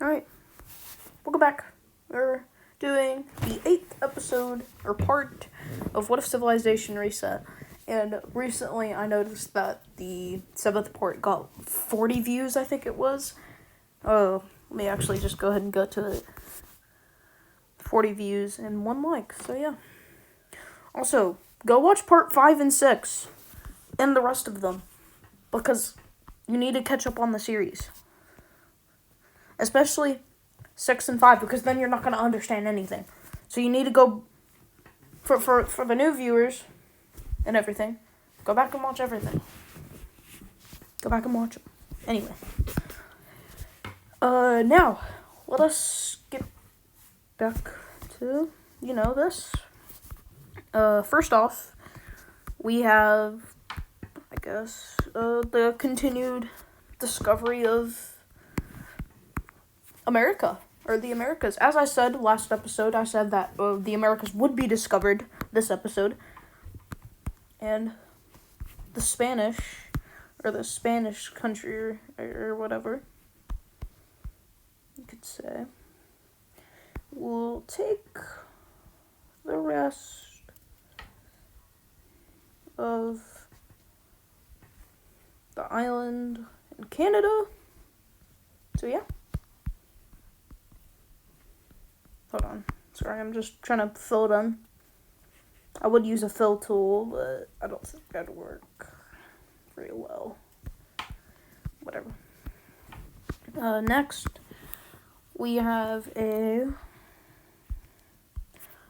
Alright, welcome back. We're doing the 8th episode, or part, of What If Civilization Reset. And recently I noticed that the 7th part got 40 views, I think it was. Oh, let me actually just go ahead and go to it. 40 views and 1 like, so yeah. Also, go watch part 5 and 6, and the rest of them, because you need to catch up on the series. Especially 6 and 5, because then you're not going to understand anything. So you need to go, for the new viewers and everything, go back and watch everything. Go back and watch it. Anyway. Now, let us get back to, this. First off, we have, I guess, the continued discovery of America, or the Americas. As I said last episode, I said that the Americas would be discovered this episode. And the Spanish, or the Spanish country, or whatever you could say, will take the rest of the island in Canada. So yeah. Hold on. Sorry, I'm just trying to fill it in. I would use a fill tool, but I don't think that'd work very well. Whatever. Next, we have a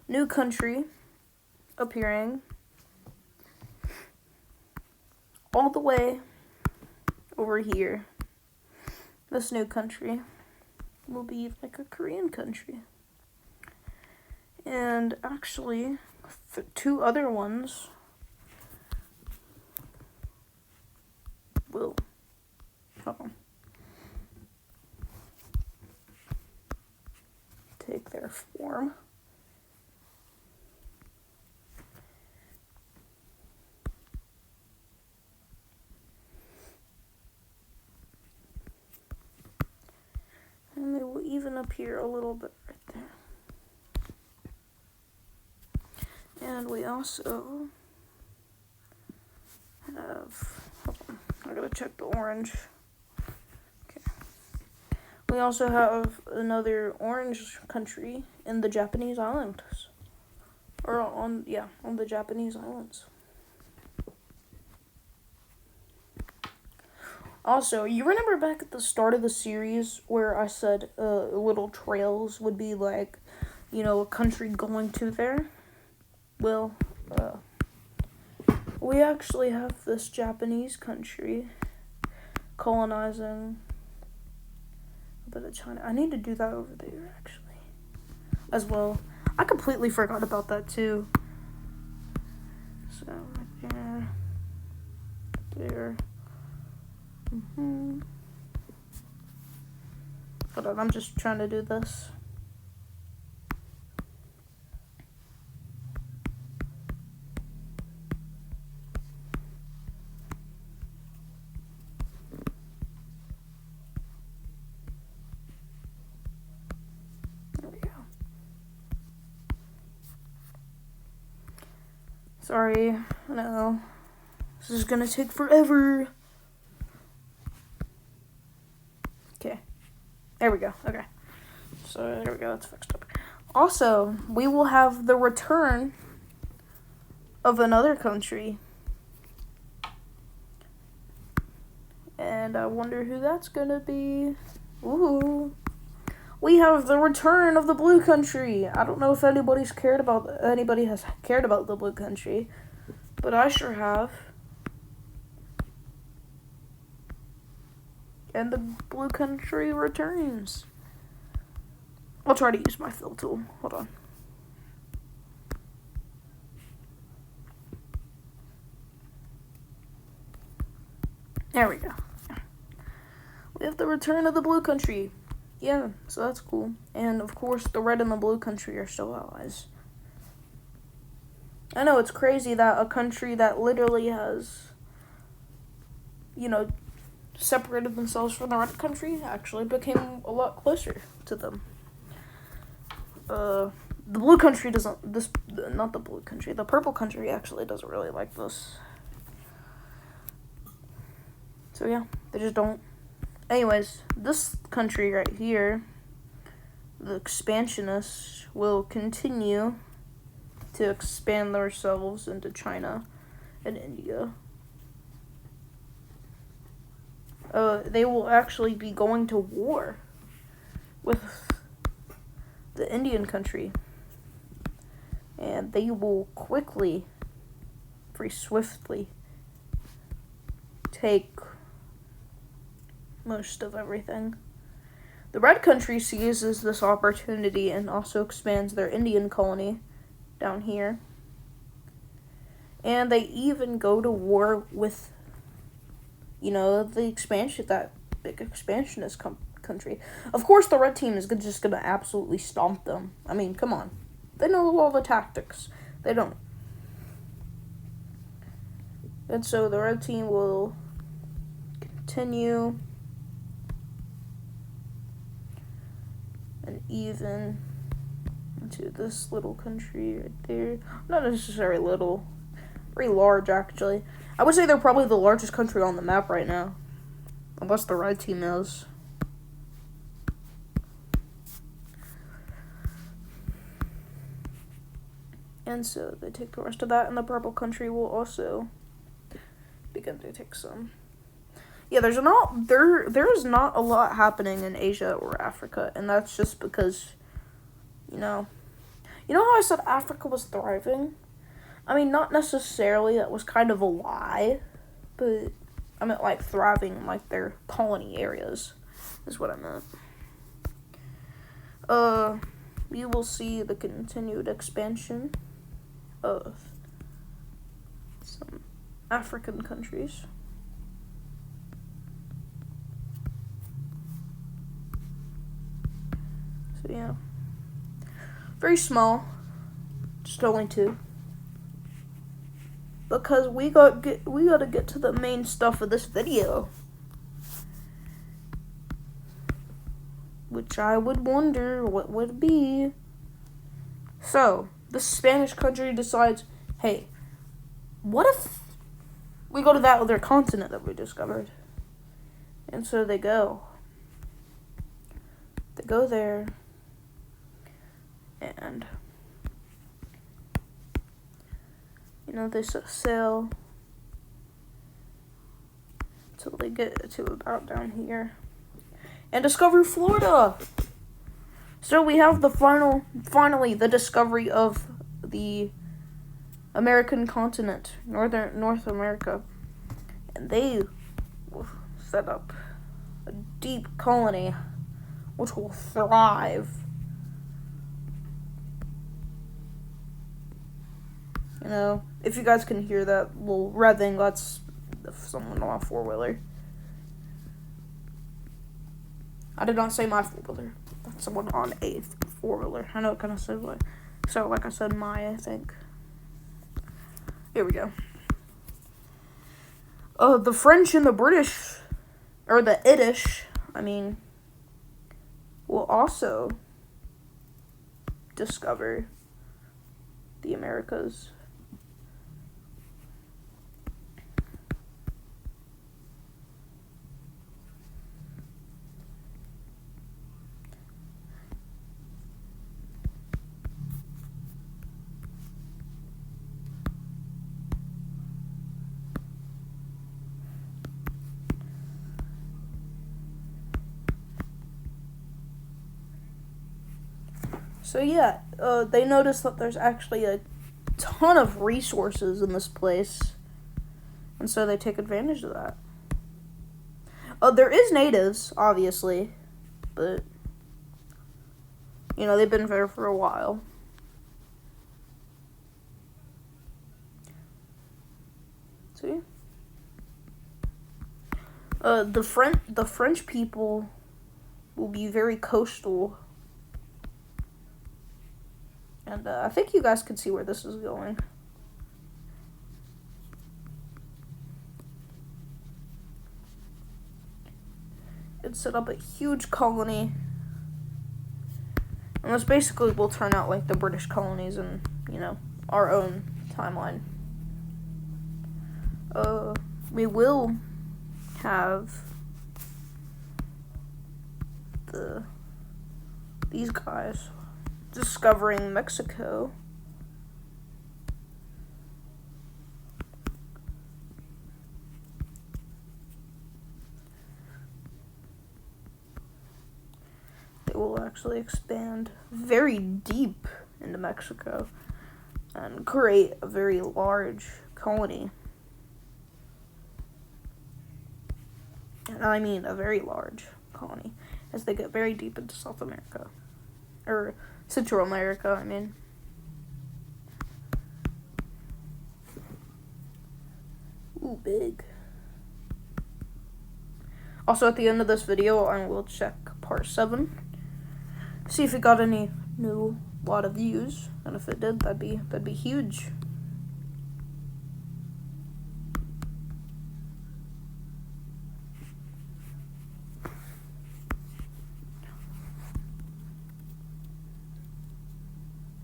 new country appearing all the way over here. This new country will be like a Korean country. And actually, the 2 other ones will, take their form. And they will even appear a little bit right there. And we also have, hold on, I gotta check the orange. Okay. We also have another orange country in the Japanese islands. Or on the Japanese islands. Also, you remember back at the start of the series where I said little trails would be like, a country going to there? Well, we actually have this Japanese country colonizing a bit of China. I need to do that over there, actually, as well. I completely forgot about that, too. So, right there. Hold on, I'm just trying to do this. Sorry, no. This is gonna take forever. Okay. There we go. Okay. So, there we go. That's fixed up. Also, we will have the return of another country. And I wonder who that's gonna be. Ooh. We have the return of the Blue Country. I don't know if anybody has cared about the Blue Country, but I sure have. And the Blue Country returns. I'll try to use my fill tool. Hold on. There we go. We have the return of the Blue Country. Yeah, so that's cool. And, of course, the Red and the Blue Country are still allies. I know, it's crazy that a country that literally has, separated themselves from the red country actually became a lot closer to them. The blue country doesn't, not the blue country, the purple country actually doesn't really like this. So yeah, they just don't. Anyways, this country right here, the expansionists, will continue to expand themselves into China and India. They will actually be going to war with the Indian country. And they will quickly, very swiftly, take most of everything. The red country seizes this opportunity and also expands their Indian colony down here. And they even go to war with, that big expansionist country. Of course, the red team is just going to absolutely stomp them. I mean, come on. They know all the tactics. They don't. And so the red team will continue and even into this little country right there. Not necessarily little. Very large, actually. I would say they're probably the largest country on the map right now. Unless the red team is. And so they take the rest of that, and the purple country will also begin to take some. Yeah, there is not a lot happening in Asia or Africa, and that's just because, you know how I said Africa was thriving? I mean, not necessarily, that was kind of a lie, but I meant like thriving in like their colony areas, is what I meant. You will see the continued expansion of some African countries. So yeah, very small, just only 2. Because we gotta get to the main stuff of this video, which I would wonder what would be. So the Spanish country decides, hey, what if we go to that other continent that we discovered? And so they go there, and they sail until they get to about down here and discover Florida. So we have finally the discovery of the American continent, North America, and they will set up a deep colony which will thrive. If you guys can hear that little revving, that's someone on a 4-wheeler. I did not say my 4-wheeler. That's someone on a 4-wheeler. I know it kind of says like, so like I said, I think. Here we go. The French and the British, or the Yiddish, will also discover the Americas. So yeah, they notice that there's actually a ton of resources in this place, and so they take advantage of that. There is natives, obviously, but they've been there for a while. See? The French people will be very coastal. And I think you guys can see where this is going. set up a huge colony. And this basically will turn out like the British colonies in, our own timeline. We will have these guys discovering Mexico. They will actually expand very deep into Mexico and create a very large colony. And I mean a very large colony, as they get very deep into South America. Or Central America, I mean. Ooh, big. Also, at the end of this video, I will check part 7. See if it got any lot of views. And if it did, that'd be huge.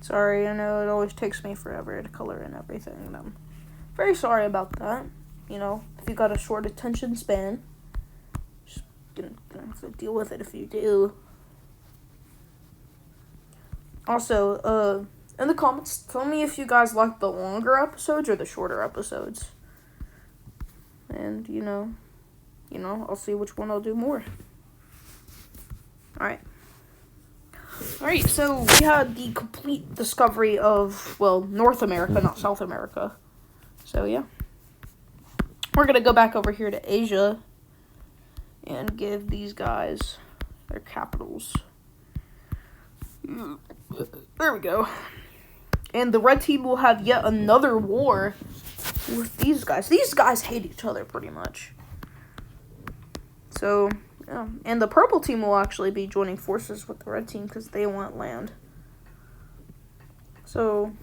Sorry, I know it always takes me forever to color in everything, and I'm very sorry about that. If you got a short attention span, just gonna have to deal with it if you do. Also, in the comments, tell me if you guys like the longer episodes or the shorter episodes. And, I'll see which one I'll do more. Alright, so we had the complete discovery of, North America, not South America. So, yeah. We're going to go back over here to Asia and give these guys their capitals. There we go. And the red team will have yet another war with these guys. These guys hate each other pretty much. So, yeah. And the purple team will actually be joining forces with the red team because they want land. So,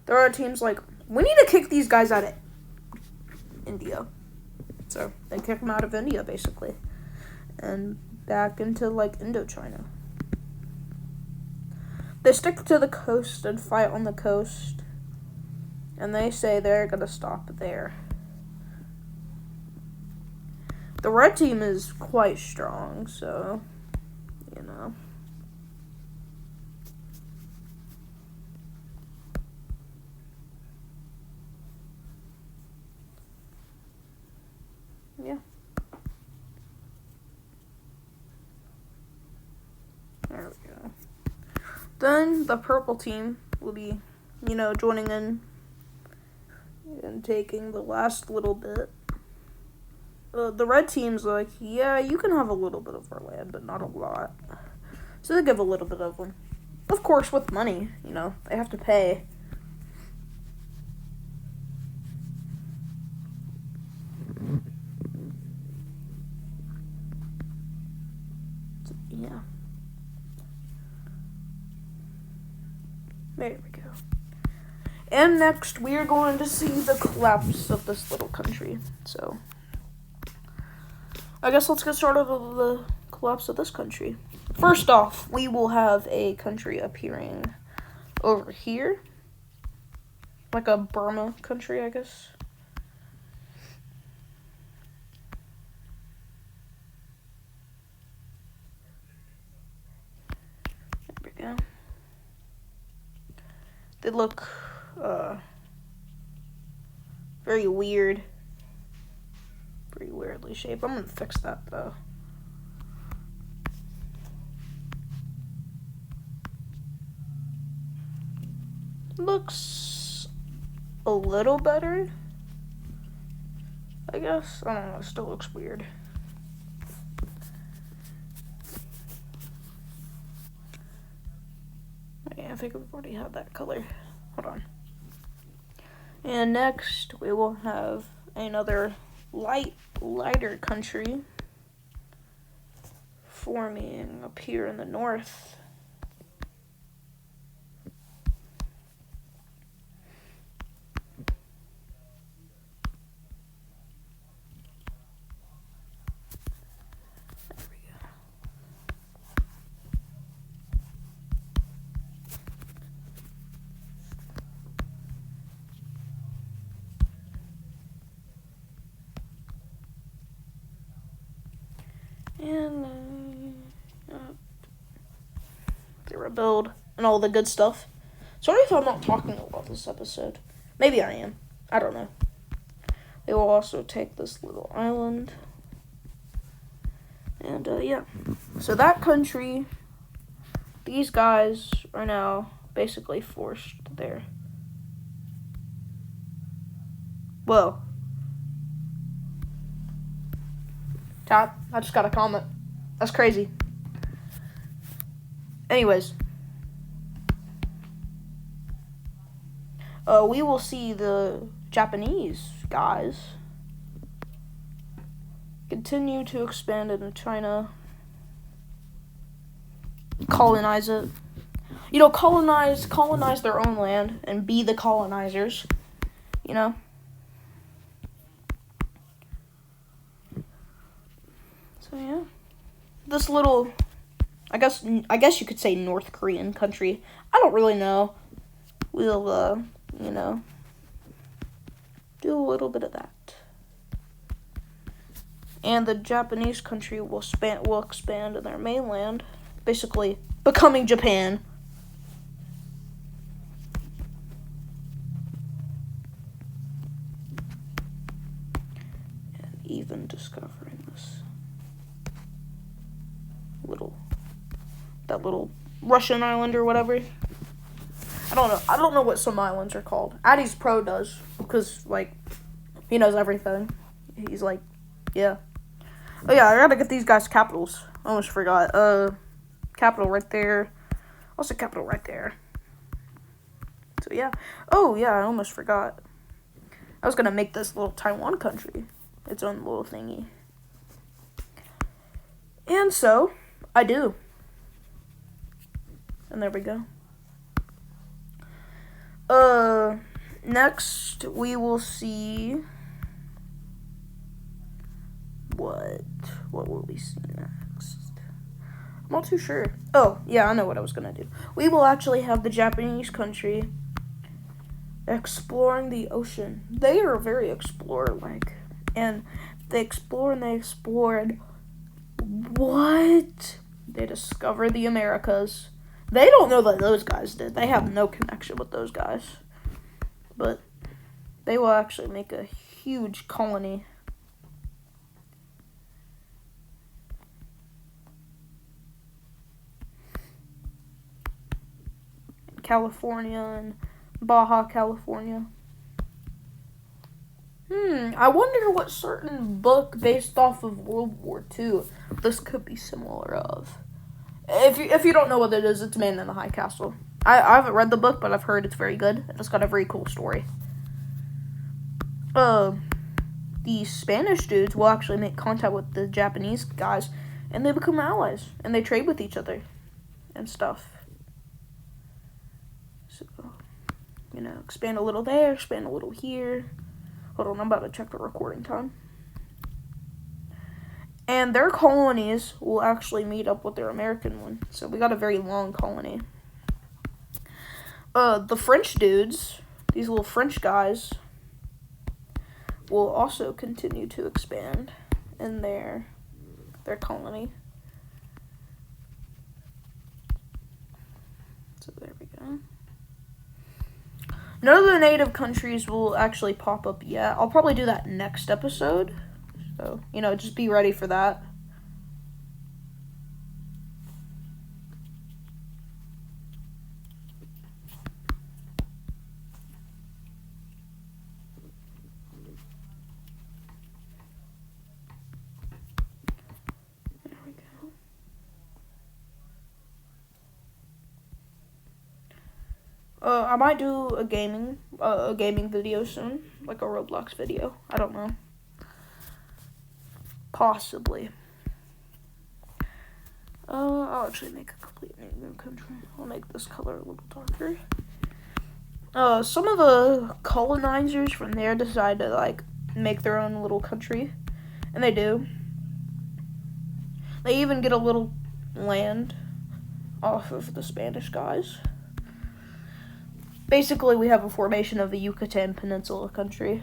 there are teams like, we need to kick these guys out of India. So, they kick them out of India, basically. And back into, Indochina. They stick to the coast and fight on the coast. And they say they're going to stop there. The red team is quite strong, so, Yeah. There we go. Then the purple team will be, joining in and taking the last little bit. The red team's like, yeah, you can have a little bit of our land, but not a lot. So they give a little bit of them. Of course, with money, they have to pay. So, yeah. There we go. And next, we are going to see the collapse of this little country. So, I guess let's get started with the collapse of this country. First off, we will have a country appearing over here. Like a Burma country, I guess. There we go. They look very weird. Pretty weirdly shaped. I'm gonna fix that though. Looks a little better, I guess. I don't know, it still looks weird. Yeah, I think we've already had that color. Hold on. And next we will have another lighter country forming up here in the north. And they rebuild and all the good stuff. Sorry if I'm not talking a lot this episode. Maybe I am. I don't know. They will also take this little island. And, yeah. So that country, these guys are now basically forced there. Whoa. Tap, I just got a comment. That's crazy. Anyways. We will see the Japanese guys continue to expand into China, colonize it. You know, colonize their own land and be the colonizers, you know? So, yeah. This little, I guess you could say North Korean country. I don't really know. We'll, you know, do a little bit of that. And the Japanese country will expand in their mainland, basically becoming Japan. And even discovering this little Russian island or whatever. I don't know what some islands are called. Addy's Pro does, because, like, he knows everything. He's like, yeah. Oh, yeah, I gotta get these guys capitals. I almost forgot. Capital right there. Also capital right there. So, yeah. Oh, yeah, I almost forgot. I was gonna make this little Taiwan country its own little thingy. And so, I do. And there we go. Next, we will see what will we see next? I'm not too sure. Oh, yeah, I know what I was gonna do. We will actually have the Japanese country exploring the ocean. They are very explorer-like. And they explored. What? They discovered the Americas. They don't know that those guys did. They have no connection with those guys. But they will actually make a huge colony. California and Baja California. I wonder what certain book based off of World War II this could be similar of. If you don't know what it is, it's Man in the High Castle. I haven't read the book, but I've heard it's very good. It's got a very cool story. The Spanish dudes will actually make contact with the Japanese guys, and they become allies, and they trade with each other and stuff. So, you know, expand a little there, expand a little here. Hold on, I'm about to check the recording time. And their colonies will actually meet up with their American one. So we got a very long colony. The French dudes, these little French guys, will also continue to expand in their colony. So there we go. None of the native countries will actually pop up yet. I'll probably do that next episode. So, you know, just be ready for that. There we go. I might do a gaming video soon, like a Roblox video. I don't know. Possibly. I'll actually make a completely new country. I'll make this color a little darker. Some of the colonizers from there decide to, like, make their own little country. And they do. They even get a little land off of the Spanish guys. Basically, we have a formation of the Yucatan Peninsula country.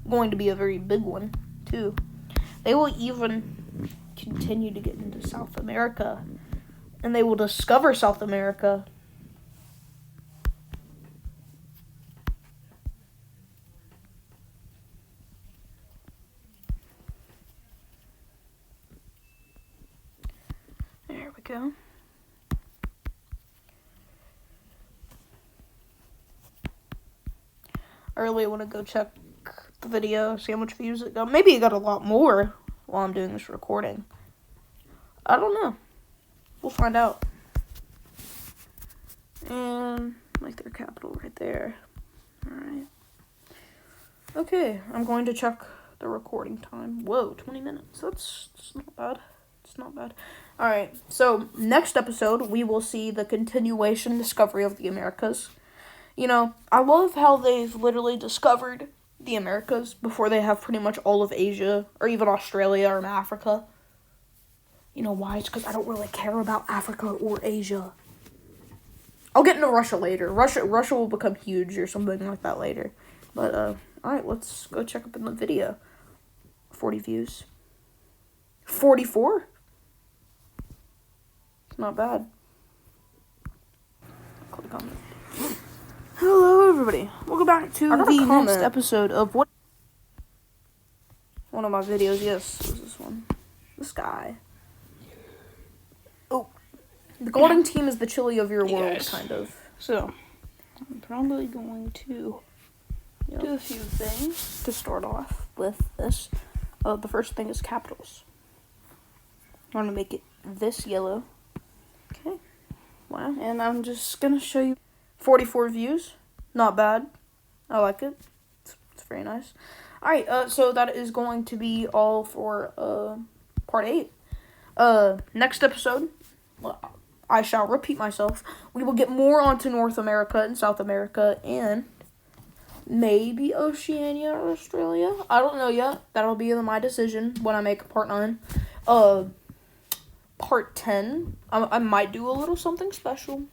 Going to be a very big one, too. They will even continue to get into South America. And they will discover South America. There we go. I really want to go check the video, see how much views it got. Maybe it got a lot more while I'm doing this recording. I don't know. We'll find out. And like their capital right there. Alright. Okay, I'm going to check the recording time. Whoa, 20 minutes. That's not bad. It's not bad. Alright, so next episode, we will see the continuation discovery of the Americas. You know, I love how they've literally discovered the Americas before they have pretty much all of Asia, or even Australia or Africa. You know why? It's because I don't really care about Africa or Asia. I'll get into Russia later. Russia will become huge or something like that later. But, alright, let's go check up in the video. 40 views. 44? It's not bad. Click on it. Hello, everybody. Welcome back to the next episode of what? One of my videos, yes, was this one. This guy. Oh. The golden team is the chili of your world, guys. Kind of. So, I'm probably going to do a few things to start off with this. The first thing is capitals. I'm going to make it this yellow. Okay. Wow. And I'm just going to show you 44 views. Not bad. I like it. It's very nice. Alright, so that is going to be all for part 8. Next episode, I shall repeat myself. We will get more onto North America and South America and maybe Oceania or Australia. I don't know yet. That'll be my decision when I make part 9. Part 10, I might do a little something special.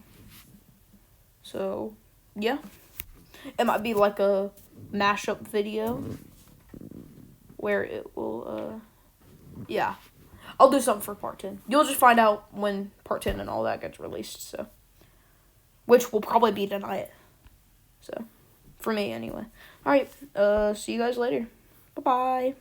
So, yeah. It might be like a mashup video where it will, yeah. I'll do something for part 10. You'll just find out when part 10 and all that gets released, so. Which will probably be tonight. So, for me anyway. Alright, see you guys later. Bye-bye.